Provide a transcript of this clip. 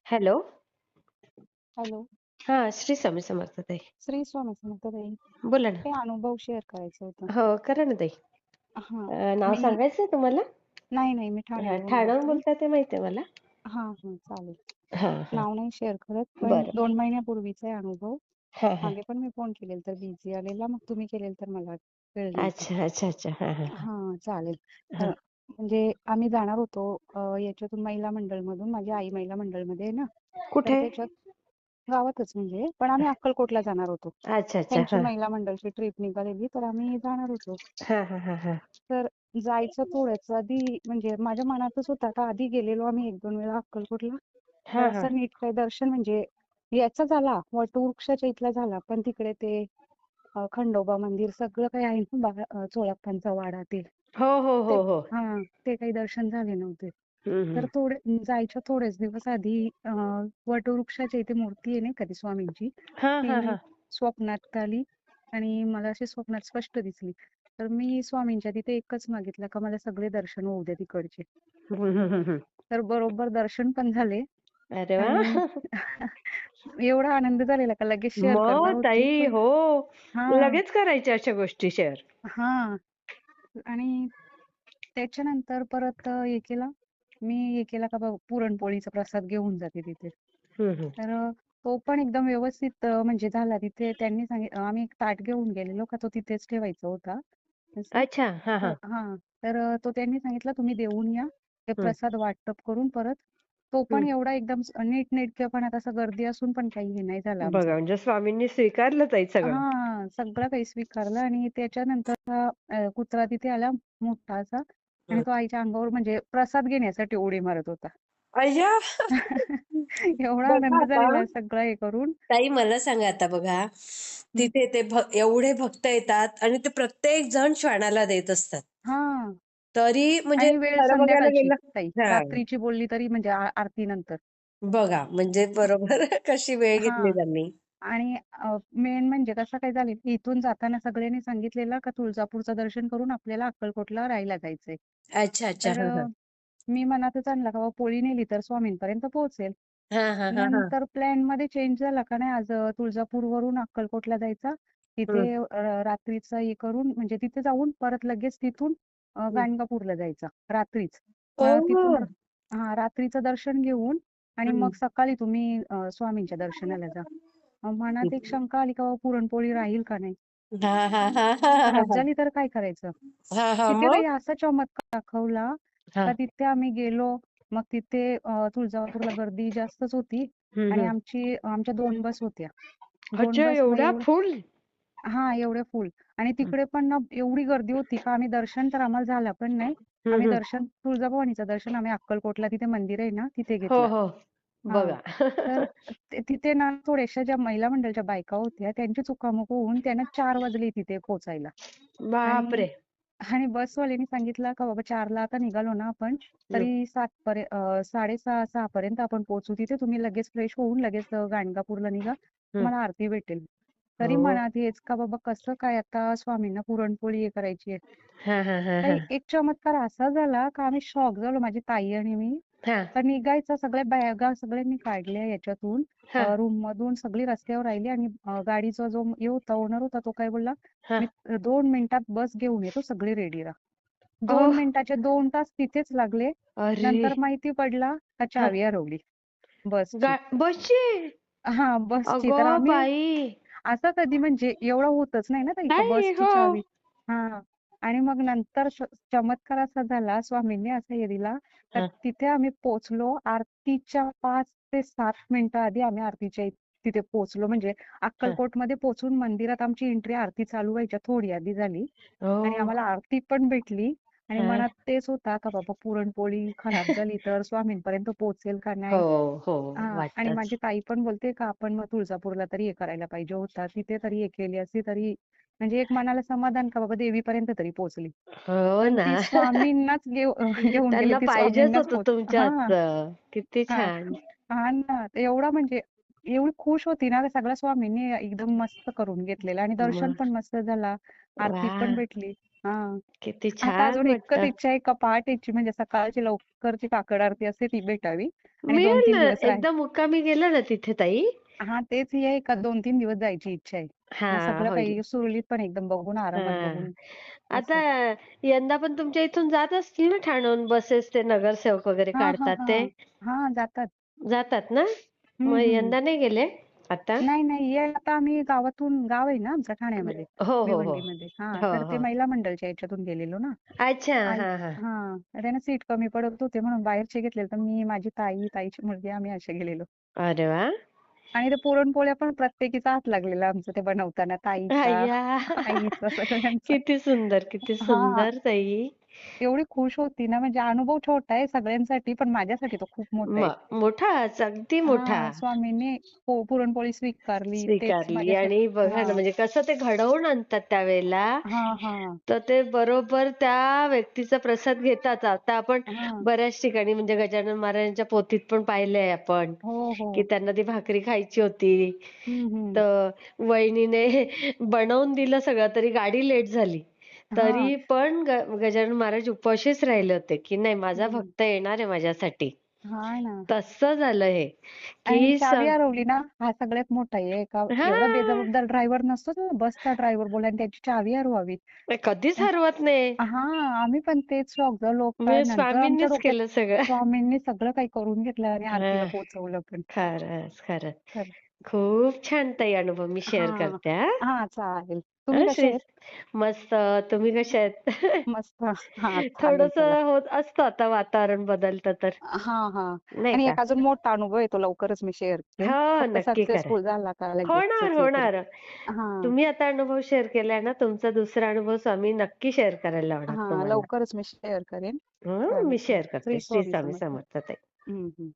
Hello. Hello. हा, श्री स्वामी समर्थ ताई. श्री स्वामी समर्थ ताई. बोला ना. ते अनुभव शेअर करायचं होतं. हो, करा ना ताई. हां. नाव मी सांगायचंय तुम्हाला? नाही, मी ठाण्यावरून ठाण्याहून बोलते. बोलताय ते माहितीये मला. चालेल. हा हा. नाव नाही शेअर करत, पण बरं. 2 महिन्यापूर्वीचा आहे अनुभव. हा हा. मागे पण मी फोन केलेला तर बिझी आलेला, मग तुम्ही केलेला तर मला वेळ नव्हता. अच्छा अच्छा अच्छा. हा हा. चालेल. हा. तर म्हणजे आम्ही जाणार होतो याच्यातून महिला मंडळमधून. माझी आई महिला मंडळमध्ये आहे ना, तर कुठे? त्याच्यात गावातच म्हणजे, पण आम्ही अक्कलकोटला जाणार होतो. अच्छा अच्छा. त्यांची हा महिला मंडळची ट्रिप निघालेली, तर आम्ही जाणार होतो. हा हा हा हा. तर जायचं थोड्याच आधी म्हणजे माझ्या मनातच होतं, आता आधी गेलेलो आम्ही 1-2 वेळा अक्कलकोटला, तर हा हा. असं नीट काही दर्शन म्हणजे याचा झाला, वटवृक्षाच्या इथला झाला, पण तिकडे ते खंडोबा मंदिर सगळं काही आहे ना, चोळप्पांचा वाडा ते हो हो ते हो हो. ते काही दर्शन झाले नव्हते. तर हम्म. जायच्या थोडेच दिवस आधी वटवृक्षाच्या इथे मूर्ती आहे नाही का ती स्वामींची, हा हा ती हा. स्वप्नात आली आणि मला अशी स्वप्नात स्पष्ट दिसली. तर मी स्वामींच्या तिथे एकच मागितलं का मला सगळे दर्शन होऊ द्या तिकडचे. हम्म. तर बरोबर दर्शन पण झाले अरे वा. आणि एवढा आनंद झालेला का लगेच शेअर मग करणार होती, ताई, पण हो, हां, लगेच करायच्या अशा गोष्टी शेअर. हां. आणि त्याच्यानंतर परत हे केलं. मी हे केलं का पुरणपोळीचा प्रसाद घेऊन जाते तिथे. हम्म. तर तो पण एकदम व्यवस्थित म्हणजे झाला तिथे. त्यांनी आम्ही एक ताट घेऊन गेलेलो का तो तिथेच ठेवायचा होता. असं. अच्छा. हा तर हा. तो त्यांनी सांगितलं तुम्ही देऊन या. ते प्रसाद वाटप करून परत. तो पण हम्म. एवढा एकदम नीटनेटकेपणा तसं गर्दी असून पण काही हे नाही झालं आमचं. बघा, म्हणजे स्वामींनी स्वीकारलं ताई सगळं. सगळं काही स्वीकारलं आणि त्याच्यानंतर कुत्रा तिथे आला मोठा असा आणि हं. तो आईच्या अंगावर म्हणजे प्रसाद घेण्यासाठी उडी मारत होता. अय्या! एवढा बघा आनंद आता, झालेला सगळं हे करून. ताई मला सांगा आता बघा, हं. तिथे ते एवढे भक्त येतात आणि ते प्रत्येक जण श्वानाला देत असतात. हां. तरी म्हणजे आणि वेळ खरं बघायला संध्याकाळची गेलं. ताई. हां. रात्रीची बोलली तरी म्हणजे आरतीनंतर. बघा म्हणजे बरोबर कशी वेळ घेतली हां. त्यांनी. आणि मेन म्हणजे कसं काय झालं, इथून जाताना सगळ्यांनी सांगितलेलं का तुळजापूरचं दर्शन करून आपल्याला अक्कलकोटला राहायला जायचंय. अच्छा, अच्छा. तर हां, हां. मी मनातच आणला का बाबा पोळी नेली तर स्वामींपर्यंत पोहोचेल. हां, हां, हां, हां. नंतर प्लॅनमध्ये चेंज झाला का नाही आज तुळजापूरवरून अक्कलकोटला जायचा. हं. तिथे रात्रीचं हे करून म्हणजे तिथे जाऊन परत लगेच तिथून हं. गाणगापूरला जायचा रात्रीच. मग तिथून ओह! रात्रीचं दर्शन घेऊन आणि हं. मग सकाळी तुम्ही स्वामींच्या दर्शनाला जा. मनात एक शंका आली का बाबा पुरणपोळी राहील का नाही? हां, हां, हां, हां, हां, खराब हां. झाली तर काय करायचं? हां, हां. तिथे ताई मग? असा चमत्कार दाखवला का हां. तिथे आम्ही गेलो. मग तिथे तुळजापूरला गर्दी जास्तच होती हं, आणि हं. आमच्या 2 बस होत्या. 2 अच्छा, बसनं एवढा एवढं फुल? एवढ्या फुल आणि हं. तिकडे पण ना एवढी गर्दी होती का आम्ही दर्शन तर आम्हाला झालं पण नाही. हं, आम्ही हं. दर्शन तुळजाभवानीचं दर्शन आम्ही अक्कलकोटला तिथे मंदिर आहे ना, तिथे हो, घेतला. हो. हां. बघा. तर तिथे ना थोड्याशा ज्या महिला मंडळच्या बायका होत्या त्यांची चुकामुक होऊन त्यांना 4 वाजले तिथे पोहोचायला. आणि बापरे! आणि बसवाल्यानी सांगितलं का बाबा 4ला आता निघालो ना आपण, हं, तरी 6:30-6 पर्यंत आपण पोहोचू तिथे. तुम्ही लगेच फ्रेश होऊन लगेच गाणगापूरला निघा. हं. तुम्हाला आरती भेटेल. तरी हो. मनात हेच का बाबा कसं काय आता स्वामींना पुरणपोळी हे करायची आहे. हां, हां, हां, काही हां. एक चमत्कार असा झाला का आम्ही शॉक झालो माझी ताई आणि मी. हां, तर निघायचं सगळ्या बॅगा सगळ्यांनी काढल्या याच्यातून हां, रूममधून सगळी रस्त्यावर राहिली आणि गाडीचा जो हे होता ओनर होता तो काय बोलला, हां. "मी 2 मिनिटात बस घेऊन येतो, सगळे रेडी राहा." 2 ओह! मिनिटाचे 2 तास तिथेच लागले. अरे! नंतर माहिती पडला का हां. चावी हरवली बसची. बसची? बसची. तर अगं आम्ही बाई! असं कधी म्हणजे एवढं होतच नाही ना ताई का नाही. बसची हो. चावी. हां. आणि मग नंतर चमत्कार असा झाला स्वामींनी असा हे दिला, तर हां, तिथे आम्ही पोहोचलो. आरतीच्या 5 ते 7 मिनिटं आधी आम्ही तिथे पोहोचलो. म्हणजे हां. अक्कलकोटमध्ये पोहोचून मंदिरात आमची एंट्री आरती चालू व्हायच्या थोडी आधी झाली आणि ओह! आम्हाला आरती पण भेटली आणि हां. मनात तेच होता का बाबा पुरणपोळी खराब झाली तर स्वामींपर्यंत पोहोचेल का हो, नाही? हो. आणि वाटतंच. माझी ताई पण बोलते का आपण मग तुळजापूरला तरी हे करायला पाहिजे होता. तिथे तरी हे केली असती तरी म्हणजे एक मनाला समाधान का बाबा देवीपर्यंत तरी पोहोचली. हो पण ना. ती स्वामींनाच घेऊन गेली. त्यांना ती पाहिजेच स्वामींनाच होतं तुमच्या हां, हातचं. किती हां. छान. हां ना. तर एवढा म्हणजे एवढी खुश होती ना सगळ्या स्वामींनी एकदम मस्त करून घेतलेलं आणि दर्शन मग पण मस्त झाला. आरती पण वाह! भेटली. हां. किती आता छान अजून एकच वाटतं. इच्छा आहे का पहाटेची म्हणजे सकाळची लवकरची काकड आरती असते ती भेटावी आणि मिळेल 2-3 ना, दिवस एकदा मुक्कामी गेलं ना तिथे ताई. हां, तेच ही आहे का 2-3 दिवस जायची इच्छा आहे. मग हां, सगळं होईल. काही सुरळीत पण एकदम बघून, आरामात हां. बघून आता असं. यंदा पण तुमच्या इथून जात असतील ना ठाण्याहून बसेस ते नगरसेवक वगैरे हां, हां, काढतात ते? हां. हां, जातात. जातात ना? हं, मग हं. यंदा नाही गेले आता? नाही, नाही. हे आता आम्ही गाव आहे ना आमचं ठाण्यामध्ये, हो, हो, हो. भिवंडीमध्ये. हां, हो, तर ते हो. महिला मंडळच्या याच्यातून गेलेलो ना. अच्छा. आई हां, हां. हां. त्यांना सीट कमी पडत होते म्हणून बाहेरचे घेतलेले. तर मी, माझी ताई, ताईची मुलगी आम्ही असे गेलेलो. अरे वाह! आणि ते पुरणपोळ्या पण प्रत्येकीचा हात लागलेला आमचं ते बनवताना. ताईचा, अय्या! आईचा सगळ्यांचा. किती सुंदर, किती हां. सुंदर ताई. एवढी खुश होती ना म्हणजे अनुभव छोटा आहे सगळ्यांसाठी, पण माझ्यासाठी तो खूप मोठा आहे. मोठाच, अगदी मोठा. हां, स्वामींनी पुरणपोळी स्वीकारली. तेच स्वीकारली माझ्यासाठी आणि बघा ना, हां. म्हणजे कसं ते घडवून आणतात त्यावेळेला, हां, हां. तर ते बरोबर त्या व्यक्तीचा प्रसाद घेतात. आता आपण हां. बऱ्याच ठिकाणी म्हणजे गजानन महाराजांच्या पोथीत पण पाहिलंय आपण, हो, की हो. त्यांना ती भाकरी खायची होती. हं, हं. तर वहिनीने बनवून दिलं सगळं, तरी गाडी लेट झाली. हां. तरी पण गजानन महाराज उपाशीच राहिले होते, की नाही माझा हं. भक्त येणार आहे माझ्यासाठी. हां ना. तसं झालं हे, आणि की चावी हरवली ना, हा सगळ्यात मोठा आहे. का एवढा हां. बेजबाबदार ड्रायव्हर नसतो ना, बसचा ड्रायव्हर बोला आणि त्याची चावी हरवावी. कधीच हरवत नाही. हां, आम्ही पण तेच शॉक झालो. काय म्हणजे नंतर आमच्या स्वामींनीच डोक्यात केलं सगळं. स्वामींनी सगळं काही करून घेतलं आणि आरतीला हां. पोहोचवलं पण. खरंच, खरंच. खरं. खूप छान ताई अनुभव मी शेअर हां. करते हां. हां, चालेल. तुम्ही हां, कसे आहेत? मस्त. तुम्ही कशा आहेत? मस्त. हां, चालेल चला. थोडंसं होत असतं आता वातावरण बदलतं तर, हां, हां. नाही आणि का? एक अजून मोठा अनुभव आहे तो लवकरच मी शेअर करेन. हो, फक्त नक्की करा. सक्सेसफुल झाला का होणार, लगेचच हे करेन. होणार. हां, तुम्ही आता अनुभव शेअर केलाय ना, तुमचा दुसरा अनुभव स्वामी नक्की शेअर करायला लावणार हां. तुम्हाला. लवकरच मी शेअर करेन. हं, चालेल, मी चालेल. शेअर करते. श्री श्री स्वामी स्वामी समर्थ. समर्थ ताई. हं, हं.